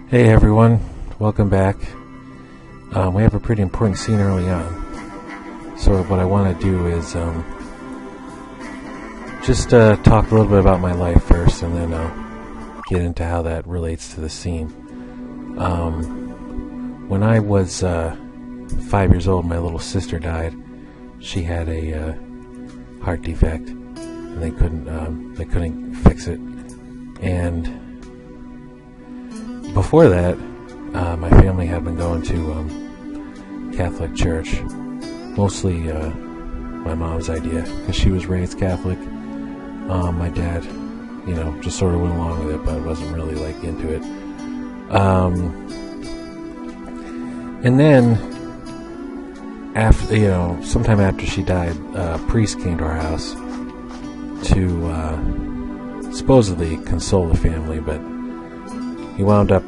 Hey everyone, welcome back. We have a pretty important scene early on. So what I want to do is just talk a little bit about my life first, and then I'll get into how that relates to the scene. When I was 5 years old, my little sister died. She had a heart defect, and they couldn't fix it. And before that, my family had been going to Catholic church, mostly my mom's idea, because she was raised Catholic. My dad, just sort of went along with it, but wasn't really into it. And then, after sometime after she died, a priest came to our house to supposedly console the family, but he wound up,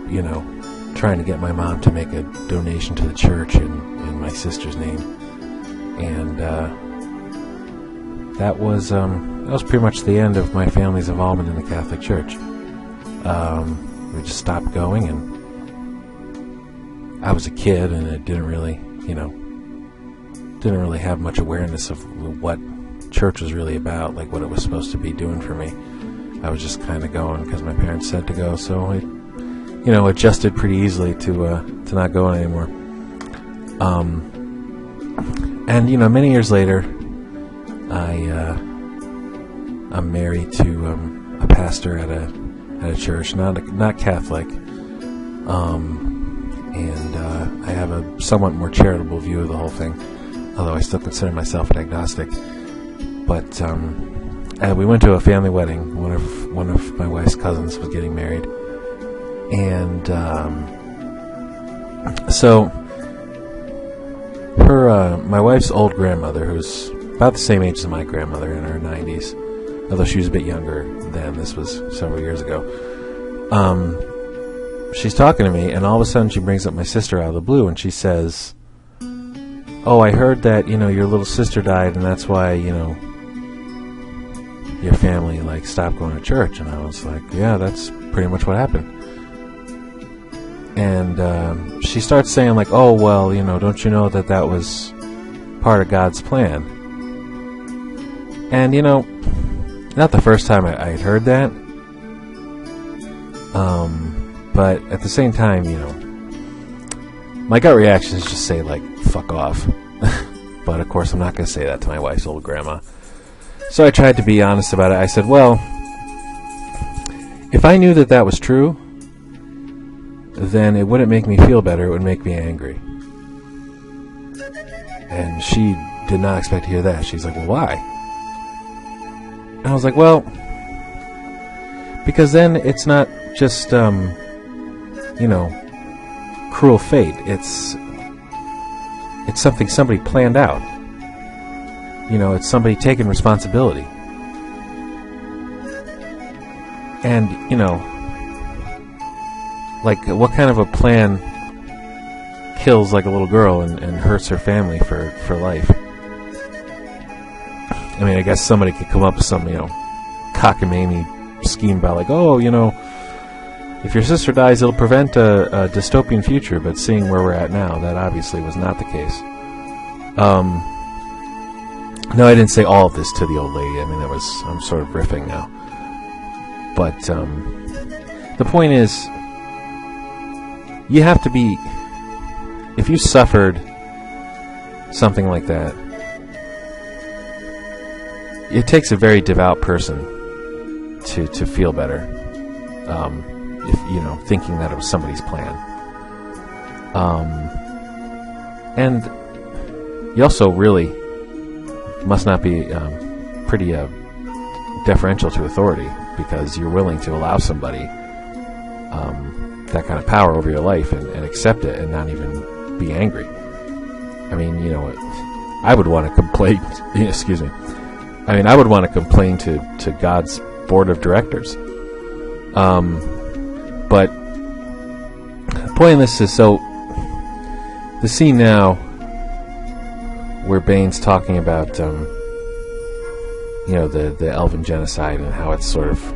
trying to get my mom to make a donation to the church in my sister's name, and that was pretty much the end of my family's involvement in the Catholic Church. We just stopped going, and I was a kid, and it didn't really have much awareness of what church was really about, like what it was supposed to be doing for me. I was just kind of going because my parents said to go, so I adjusted pretty easily to not going anymore. And many years later, I'm married to a pastor at a church, not Catholic, and I have a somewhat more charitable view of the whole thing, although I still consider myself an agnostic. But we went to a family wedding. One of my wife's cousins was getting married. And so my wife's old grandmother, who's about the same age as my grandmother, in her 90s, although she was a bit younger then, this was several years ago, she's talking to me, and all of a sudden she brings up my sister out of the blue, and she says, "Oh, I heard that, your little sister died, and that's why, your family, stopped going to church." And I was like, "Yeah, that's pretty much what happened." And she starts saying, "Oh, well, don't you know that was part of God's plan?" And, not the first time I had heard that. But at the same time, my gut reaction is just say, fuck off. But, of course, I'm not going to say that to my wife's old grandma. So I tried to be honest about it. I said, well, if I knew that was true, then it wouldn't make me feel better, it would make me angry. And she did not expect to hear that. She's like, "Well, why?" And I was like, well, because then it's not just, cruel fate. It's something somebody planned out. It's somebody taking responsibility. And, what kind of a plan kills a little girl and hurts her family for life? I mean, I guess somebody could come up with some, cockamamie scheme about if your sister dies, it'll prevent a dystopian future. But seeing where we're at now, that obviously was not the case. No, I didn't say all of this to the old lady. I mean, I'm sort of riffing now. But the point is, you have to be, if you suffered something like that, it takes a very devout person to feel better, if thinking that it was somebody's plan. And you also really must not be pretty deferential to authority, because you're willing to allow somebody that kind of power over your life and accept it and not even be angry. I mean, I would want to complain. Excuse me. I mean, I would want to complain to God's board of directors. But the point of this is, so the scene now where Bane's talking about, the elven genocide and how it's sort of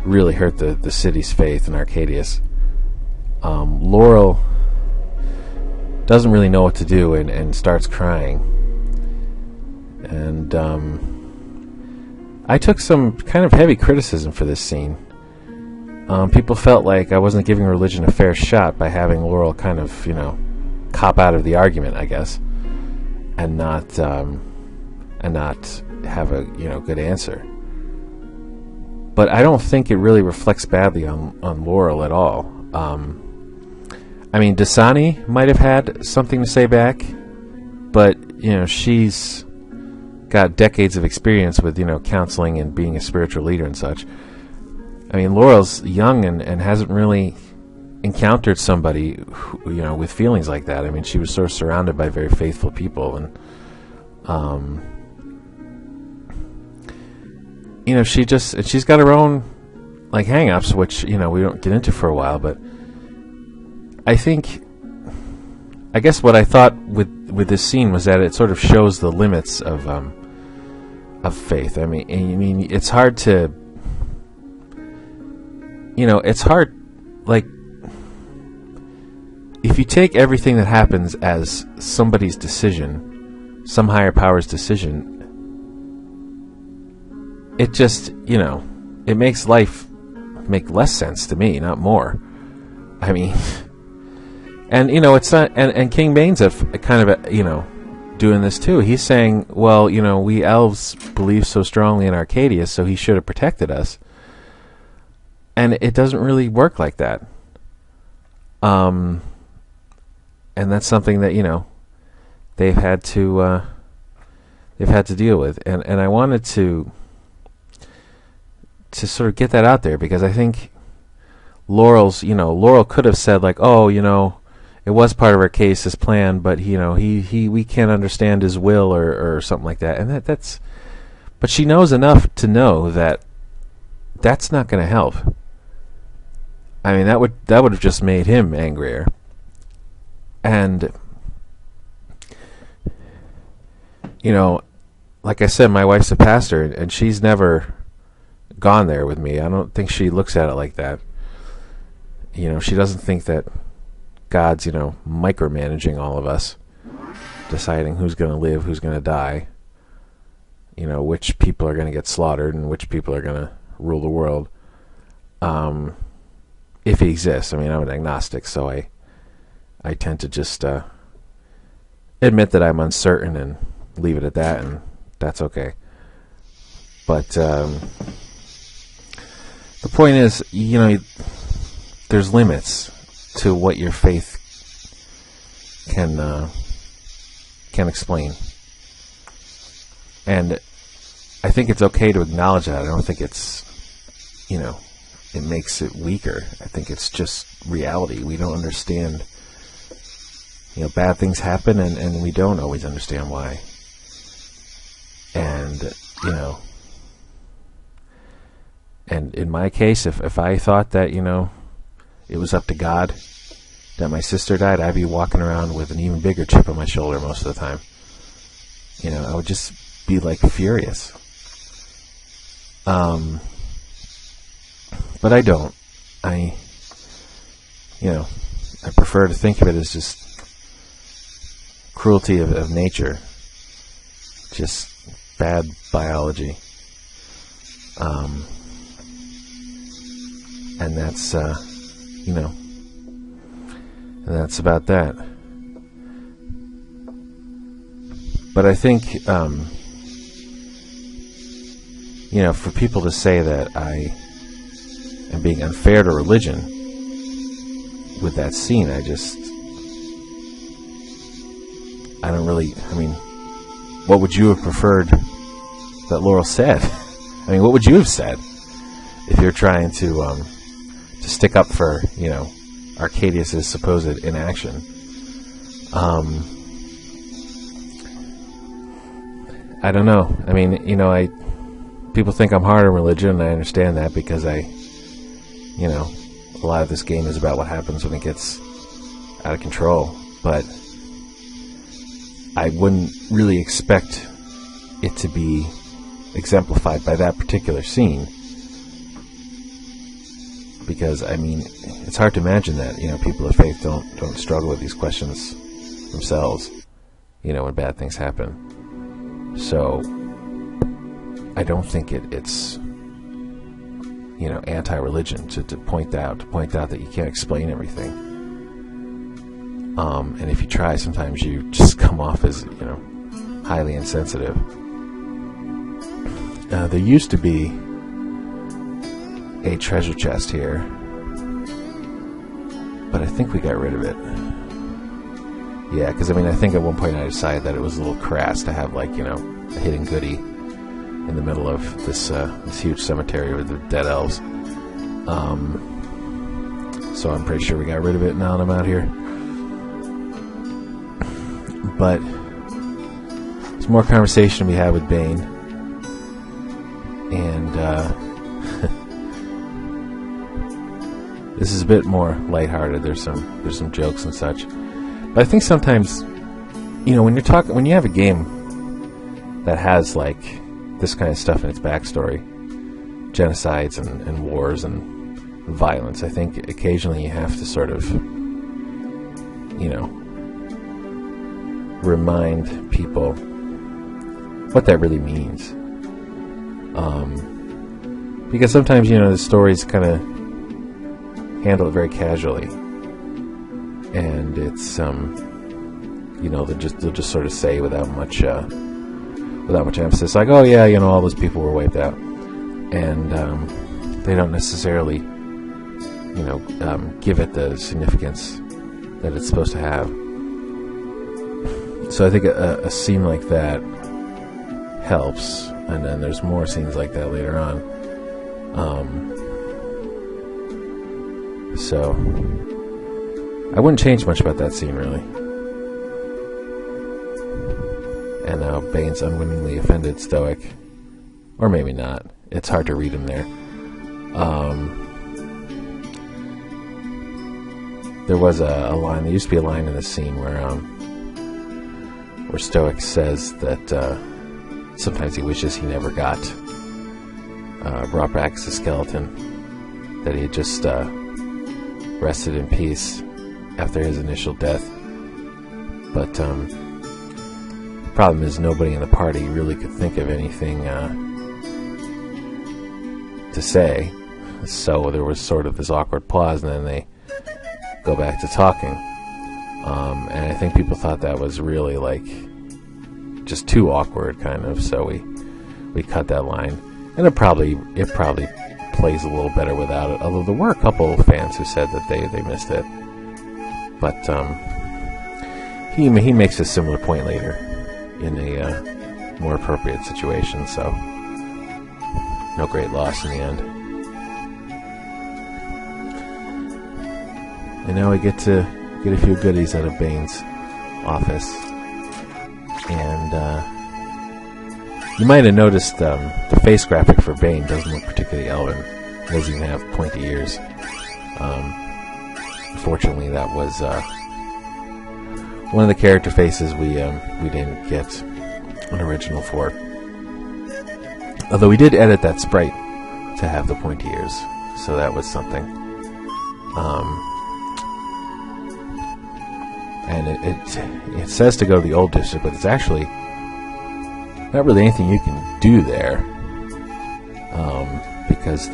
really hurt the city's faith in Arcadius. Laurel doesn't really know what to do and starts crying. And I took some kind of heavy criticism for this scene. People felt like I wasn't giving religion a fair shot by having Laurel kind of, cop out of the argument, I guess, and not have a good answer. But I don't think it really reflects badly on Laurel at all. I mean, Dasani might have had something to say back, but she's got decades of experience with counseling and being a spiritual leader and such. I mean, Laurel's young and hasn't really encountered somebody who, with feelings like that. I mean, she was sort of surrounded by very faithful people, and she's got her own hang-ups, which we don't get into for a while. But I guess what I thought with this scene was that it sort of shows the limits of faith. I mean, it's hard to. It's hard, if you take everything that happens as somebody's decision, some higher power's decision, it just, it makes life make less sense to me, not more. I mean, and, it's not, and King Bane's doing this too. He's saying, well, we elves believe so strongly in Arcadia, so he should have protected us. And it doesn't really work like that. And that's something that, they've had to deal with. And I wanted to sort of get that out there, because I think Laurel could have said it was part of Arcadius' plan, but we can't understand his will or something like that. And but she knows enough to know that that's not going to help. I mean, that would have just made him angrier. And like I said, my wife's a pastor, and she's never gone there with me. I don't think she looks at it like that. She doesn't think that God's micromanaging all of us, deciding who's going to live, who's going to die, which people are going to get slaughtered and which people are going to rule the world. If he exists. I mean, I'm an agnostic, so I tend to just admit that I'm uncertain and leave it at that, and that's okay. But the point is, there's limits to what your faith can explain, and I think it's okay to acknowledge that. I don't think it's it makes it weaker. I think it's just reality. We don't understand. Bad things happen, and we don't always understand why. And, and in my case, if I thought that, it was up to God that my sister died, I'd be walking around with an even bigger chip on my shoulder most of the time. I would just be furious. But I don't. I prefer to think of it as just cruelty of nature, just bad biology, and that's and that's about that. But I think for people to say that I am being unfair to religion with that scene, I don't really, what would you have preferred that Laurel said? What would you have said if you're trying to stick up for, Arcadius' supposed inaction? I don't know. People think I'm hard on religion, and I understand that, because a lot of this game is about what happens when it gets out of control. But I wouldn't really expect it to be exemplified by that particular scene. Because, I mean, it's hard to imagine that, people of faith don't struggle with these questions themselves, when bad things happen. So, I don't think it's anti-religion to point out that you can't explain everything. And if you try, sometimes you just come off as, highly insensitive. There used to be a treasure chest here, but I think we got rid of it. Yeah, because I think at one point I decided that it was a little crass to have, a hidden goodie in the middle of this huge cemetery with the dead elves. So I'm pretty sure we got rid of it now that I'm out here. But there's more conversation we had with Bane, and this is a bit more lighthearted. There's some jokes and such. But I think sometimes, when you have a game that has this kind of stuff in its backstory, genocides and wars and violence, I think occasionally you have to sort of, remind people what that really means. Because sometimes, the stories kind of handle it very casually, and it's they'll just sort of say without much emphasis, like, oh yeah, all those people were wiped out, and they don't necessarily give it the significance that it's supposed to have. So I think a scene like that helps, and then there's more scenes like that later on. So I wouldn't change much about that scene, really. And now Bane's unwittingly offended Stoic. Or maybe not. It's hard to read him there. There was a line, there used to be a line in this scene where Stoic says that sometimes he wishes he never got brought back as a skeleton, that he had just rested in peace after his initial death. But the problem is nobody in the party really could think of anything to say, so there was sort of this awkward pause, and then they go back to talking. And I think people thought that was really just too awkward, kind of, so we cut that line. And it probably plays a little better without it, although there were a couple of fans who said that they missed it. But he makes a similar point later in a more appropriate situation, so no great loss in the end. And now we get to get a few goodies out of Bane's office. And you might have noticed the face graphic for Bane doesn't look particularly elven. He doesn't even have pointy ears. Unfortunately, that was one of the character faces we didn't get an original for. Although we did edit that sprite to have the pointy ears, so that was something. And it says to go to the old district, but it's actually not really anything you can do there, because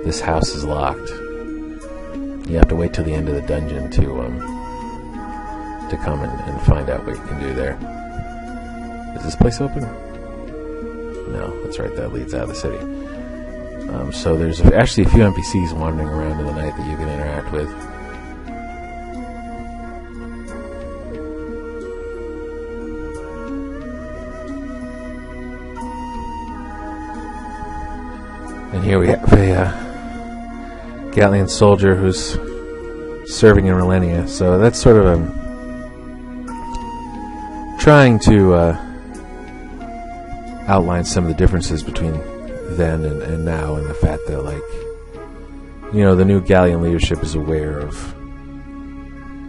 this house is locked. You have to wait till the end of the dungeon to come and find out what you can do there. Is this place open? No, that's right, that leads out of the city. So there's actually a few NPCs wandering around in the night that you can interact with. And here we have a Gallian soldier who's serving in Relenia. So that's sort of trying to outline some of the differences between then and now, and the fact that, the new Gallian leadership is aware of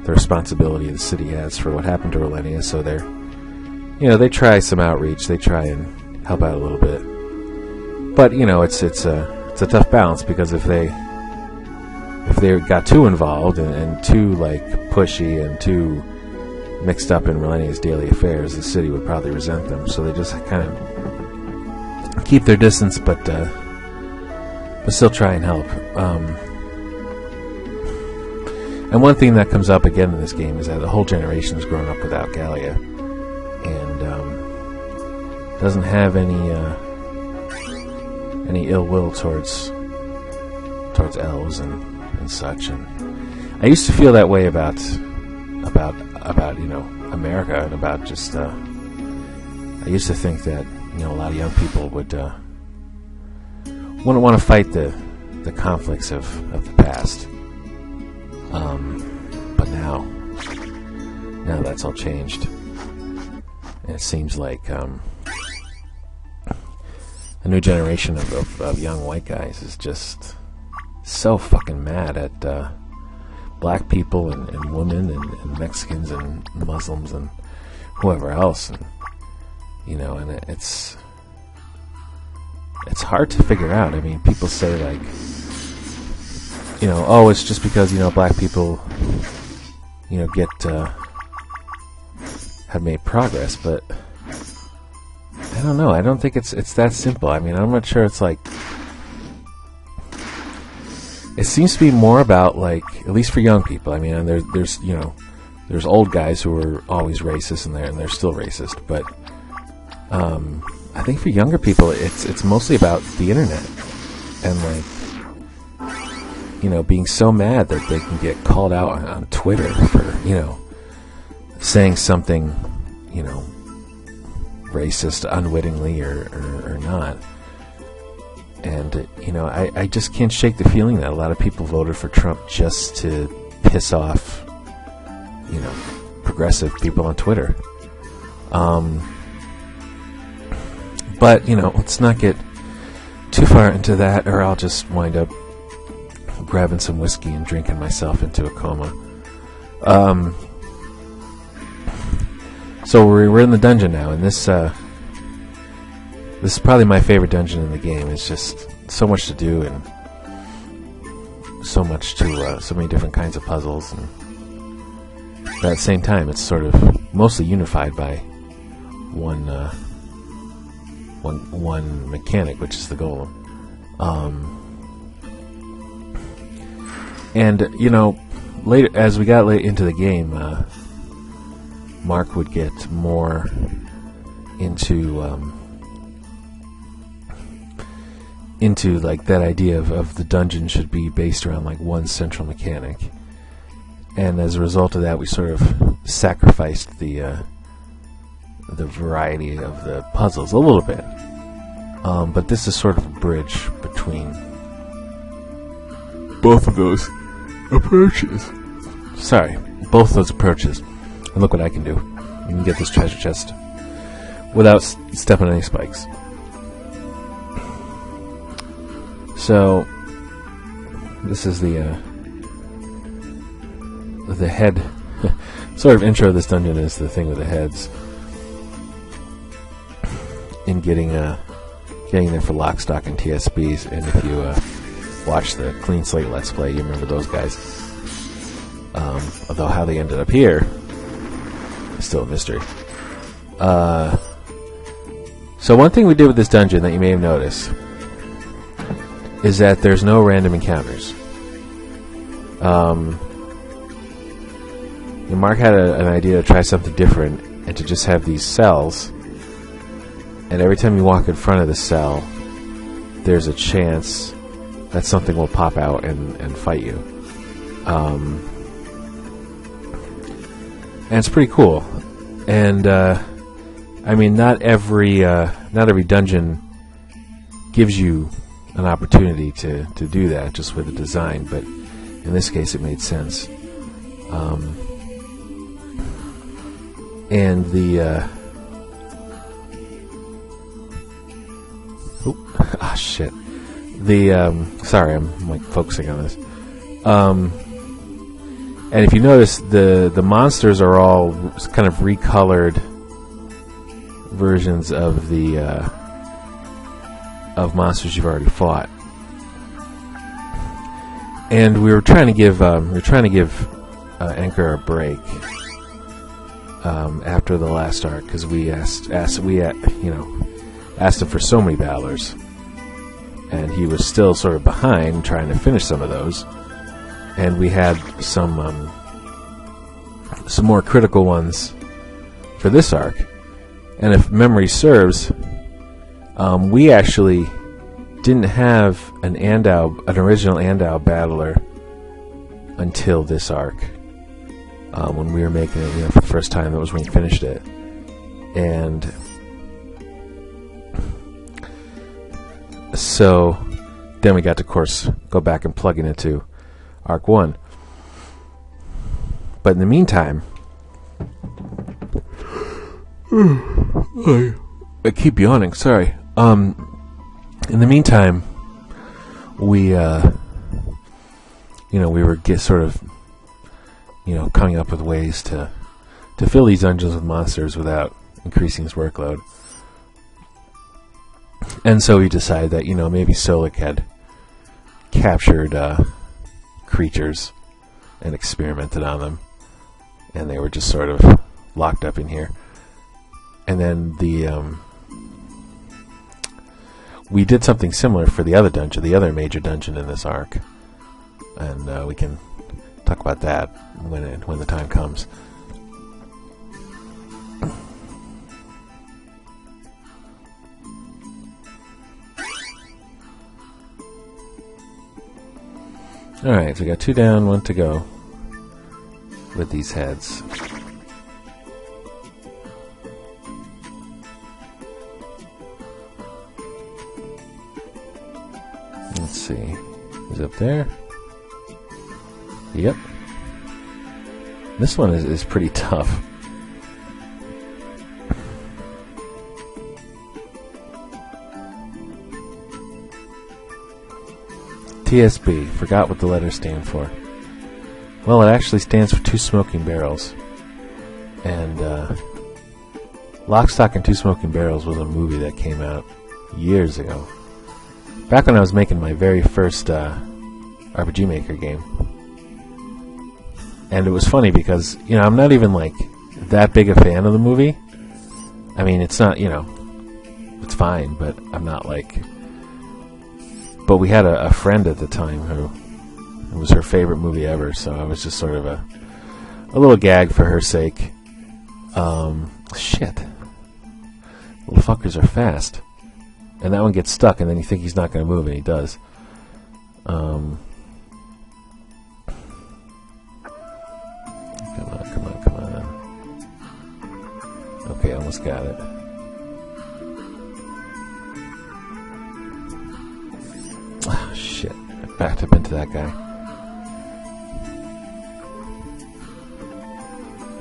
the responsibility the city has for what happened to Relenia, so they try some outreach, they try and help out a little bit. But you know, it's a tough balance, because if they got too involved and too like pushy and too mixed up in Millennia's daily affairs, the city would probably resent them. So they just kind of keep their distance, but still try and help. And one thing that comes up again in this game is that the whole generation has grown up without Gallia, and doesn't have any ill will towards elves and such. And I used to feel that way about you know, America, and about just I used to think that, you know, a lot of young people would wouldn't want to fight the conflicts of the past. But now that's all changed, and it seems like a new generation of young white guys is just so fucking mad at black people and women and Mexicans and Muslims and whoever else, and you know, and it's hard to figure out. I mean, people say, like, you know, oh, it's just because, you know, black people, you know, have made progress, but I don't know. I don't think it's that simple. I mean, I'm not sure. It's like, it seems to be more about, like, at least for young people. I mean, and there's you know, there's old guys who are always racist, and they're still racist, but I think for younger people, it's mostly about the internet, and like, you know, being so mad that they can get called out on Twitter for, you know, saying something, you know, racist unwittingly or not. And, you know, I just can't shake the feeling that a lot of people voted for Trump just to piss off, you know, progressive people on Twitter. But, you know, let's not get too far into that, or I'll just wind up grabbing some whiskey and drinking myself into a coma. So we're in the dungeon now, and this is probably my favorite dungeon in the game. It's just so much to do, and so much to so many different kinds of puzzles, and but at the same time, it's sort of mostly unified by one mechanic, which is the golem. And, you know, later, as we got late into the game, Mark would get more into like that idea of the dungeon should be based around like one central mechanic, and as a result of that, we sort of sacrificed the variety of the puzzles a little bit. But this is sort of a bridge between both of those approaches. Both those approaches. And look what I can do. You can get this treasure chest without stepping on any spikes. So, this is the head sort of intro of this dungeon is the thing with the heads. In getting there for lock, stock, and TSBs, and if you watch the Clean Slate Let's Play, you remember those guys. Although how they ended up here is still a mystery. So one thing we did with this dungeon that you may have noticed is that there's no random encounters. Mark had an idea to try something different and to just have these cells, and every time you walk in front of the cell, there's a chance that something will pop out and fight you. And it's pretty cool. And I mean, not every dungeon gives you an opportunity to do that just with the design, but in this case it made sense. And the shit. Sorry, I'm like focusing on this. And if you notice, the monsters are all kind of recolored versions of the of monsters you've already fought. And we were trying to give Anchor a break after the last arc, because we asked him for so many battlers, and he was still sort of behind trying to finish some of those. And we had some more critical ones for this arc. And if memory serves, we actually didn't have an original Andal battler until this arc. When we were making it, for the first time, that was when we finished it. And so then we got to, of course, go back and plug it into Arc 1. But in the meantime, I keep yawning, sorry. In the meantime, we were coming up with ways to fill these dungeons with monsters without increasing his workload. And so we decided that, maybe Solik had captured creatures and experimented on them, and they were just sort of locked up in here. And then we did something similar for the other dungeon, the other major dungeon in this arc, and we can talk about that when the time comes. Alright, so we got 2 down, 1 to go with these heads. Let's see. He's up there. Yep. This one is pretty tough. TSB. Forgot what the letters stand for. Well, it actually stands for Two Smoking Barrels. And Lock, Stock, and Two Smoking Barrels was a movie that came out years ago. Back when I was making my very first RPG Maker game. And it was funny because, I'm not even, that big a fan of the movie. I mean, it's not, it's fine, but I'm not, But we had a friend at the time who it was her favorite movie ever, so I was just sort of a little gag for her sake. Shit. Little fuckers are fast. And that one gets stuck, and then you think he's not going to move, and he does. Come on. Okay, almost got it. Oh, shit. I backed up into that guy.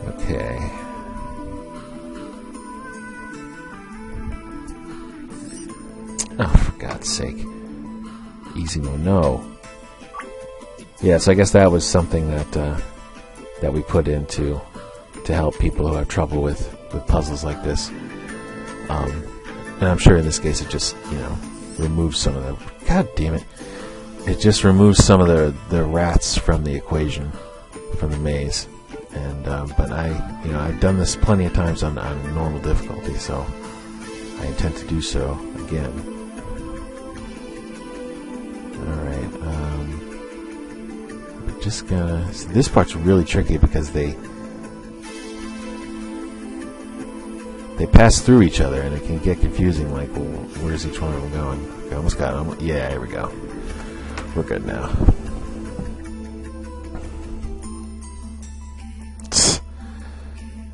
Okay. Oh, for God's sake. Easy no. Yeah, so I guess that was something that we put into to help people who have trouble with puzzles like this. And I'm sure in this case it just, removes some of the... God damn it. It just removes some of the rats from the equation, from the maze. And but I've done this plenty of times on normal difficulty, so I intend to do so again. Alright, we're just gonna... So this part's really tricky because they pass through each other, and it can get confusing, well, where's each one of them going? Okay, almost got it. Yeah, here we go. We're good now.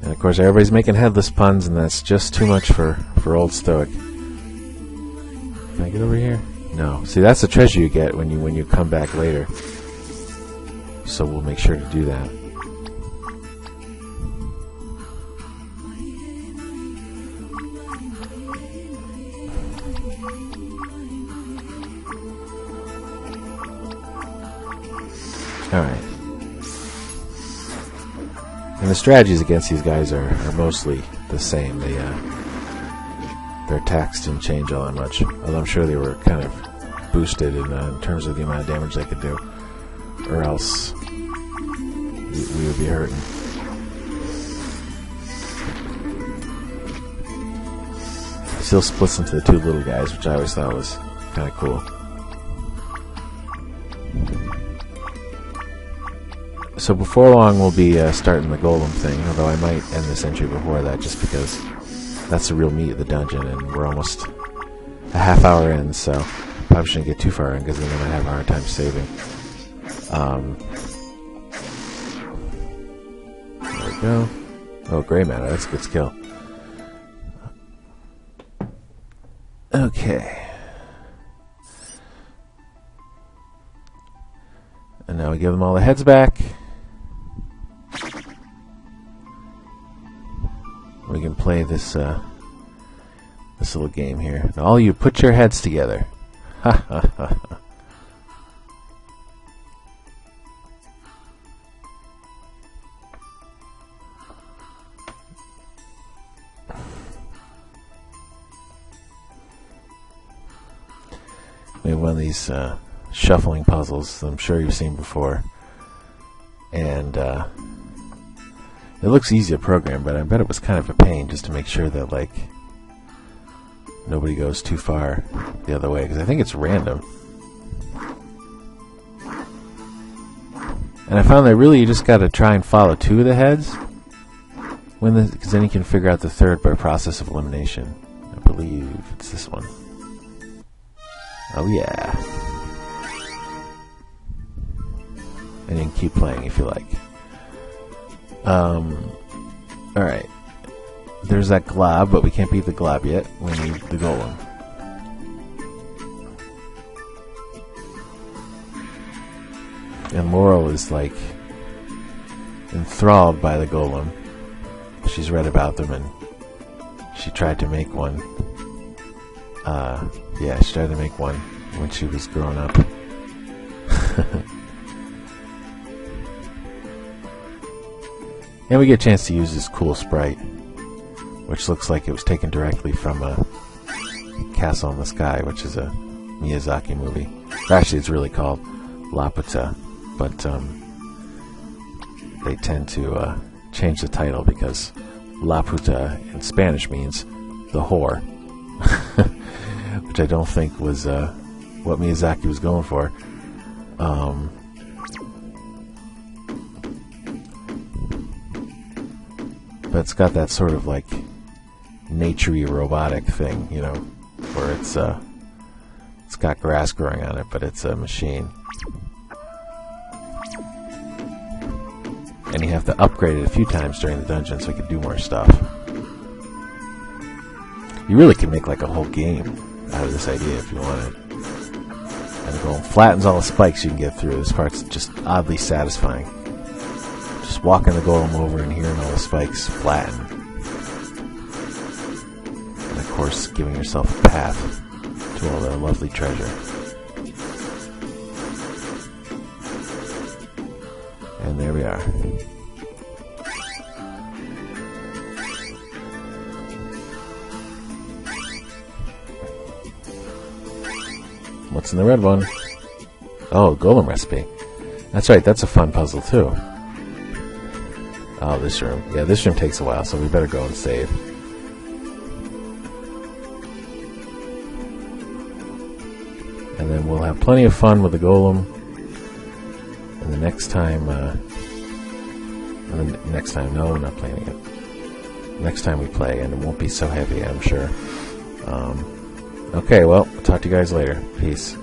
And of course, everybody's making headless puns, and that's just too much for old Stoic. Can I get over here? No. See, that's the treasure you get when you come back later. So we'll make sure to do that. Alright. And the strategies against these guys are mostly the same. their attacks didn't change all that much. Although I'm sure they were kind of boosted in terms of the amount of damage they could do. Or else we would be hurting. Still splits into the two little guys, which I always thought was kind of cool. So before long we'll be starting the golem thing, although I might end this entry before that just because that's the real meat of the dungeon and we're almost a half hour in, so probably shouldn't get too far in because then I might have a hard time saving. There we go. Oh, gray matter, that's a good skill. Okay. And now we give them all the heads back. We can play this this little game here. Now all you put your heads together. Ha ha ha. We have one of these shuffling puzzles that I'm sure you've seen before. And it looks easy to program, but I bet it was kind of a pain just to make sure that, like, nobody goes too far the other way, because I think it's random. And I found that really you just got to try and follow two of the heads, because then you can figure out the third by process of elimination. I believe it's this one. Oh yeah. And you can keep playing if you like. Alright. There's that glob, but we can't beat the glob yet. We need the golem. And Laurel is like enthralled by the golem. She's read about them and she tried to make one. Yeah, she tried to make one when she was growing up. And we get a chance to use this cool sprite, which looks like it was taken directly from Castle in the Sky, which is a Miyazaki movie. Actually, it's really called Laputa, but they tend to change the title because Laputa in Spanish means the whore, which I don't think was what Miyazaki was going for. But it's got that sort of like nature-y robotic thing, you know, where it's got grass growing on it, but it's a machine. And you have to upgrade it a few times during the dungeon so you can do more stuff. You really can make like a whole game out of this idea if you wanted. And the golem flattens all the spikes you can get through. This part's just oddly satisfying. Just walking the golem over and hearing all the spikes flatten. And of course, giving yourself a path to all the lovely treasure. And there we are. What's in the red one? Oh, golem recipe. That's right, that's a fun puzzle too. Oh, this room. Yeah, this room takes a while, so we better go and save. And then we'll have plenty of fun with the golem. And the next time, no, we're not playing it. Next time we play, and it won't be so heavy, I'm sure. Okay, well, I'll talk to you guys later. Peace.